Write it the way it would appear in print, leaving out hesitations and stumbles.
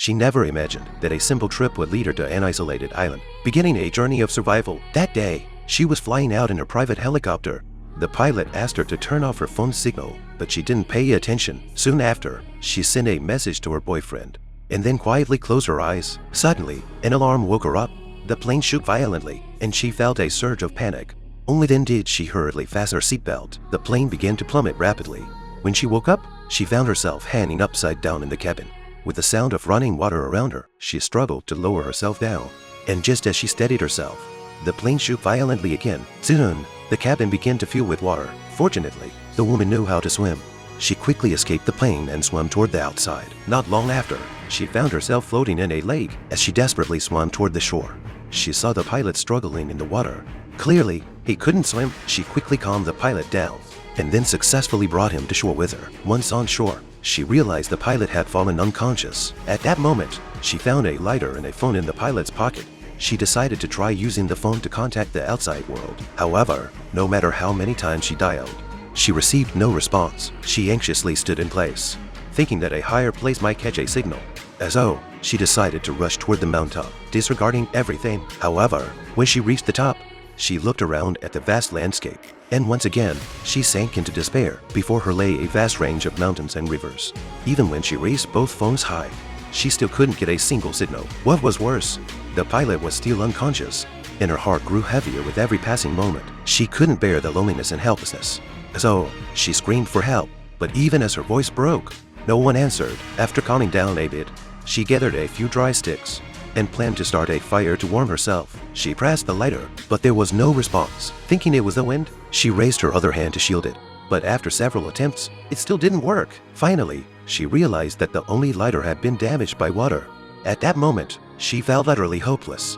She never imagined that a simple trip would lead her to an isolated island, beginning a journey of survival. That day, she was flying out in her private helicopter. The pilot asked her to turn off her phone signal, but she didn't pay attention. Soon after, she sent a message to her boyfriend, and then quietly closed her eyes. Suddenly, an alarm woke her up. The plane shook violently, and she felt a surge of panic. Only then did she hurriedly fasten her seatbelt. The plane began to plummet rapidly. When she woke up, she found herself hanging upside down in the cabin. With the sound of running water around her, she struggled to lower herself down. And just as she steadied herself, the plane shook violently again. Soon, the cabin began to fill with water. Fortunately, the woman knew how to swim. She quickly escaped the plane and swam toward the outside. Not long after, she found herself floating in a lake. As she desperately swam toward the shore, she saw the pilot struggling in the water. Clearly, he couldn't swim. She quickly calmed the pilot down and then successfully brought him to shore with her. Once on shore, she realized the pilot had fallen unconscious. At that moment, she found a lighter and a phone in the pilot's pocket. She decided to try using the phone to contact the outside world. However, no matter how many times she dialed, she received no response. She anxiously stood in place, thinking that a higher place might catch a signal. So, she decided to rush toward the mountaintop, disregarding everything. However, when she reached the top, she looked around at the vast landscape, and once again, she sank into despair. Before her lay a vast range of mountains and rivers. Even when she raised both phones high, she still couldn't get a single signal. What was worse, the pilot was still unconscious, and her heart grew heavier with every passing moment. She couldn't bear the loneliness and helplessness. So, she screamed for help, but even as her voice broke, no one answered. After calming down a bit, she gathered a few dry sticks and planned to start a fire to warm herself. She pressed the lighter, but there was no response. Thinking it was the wind, she raised her other hand to shield it. But after several attempts, it still didn't work. Finally, she realized that the only lighter had been damaged by water. At that moment, she felt utterly hopeless.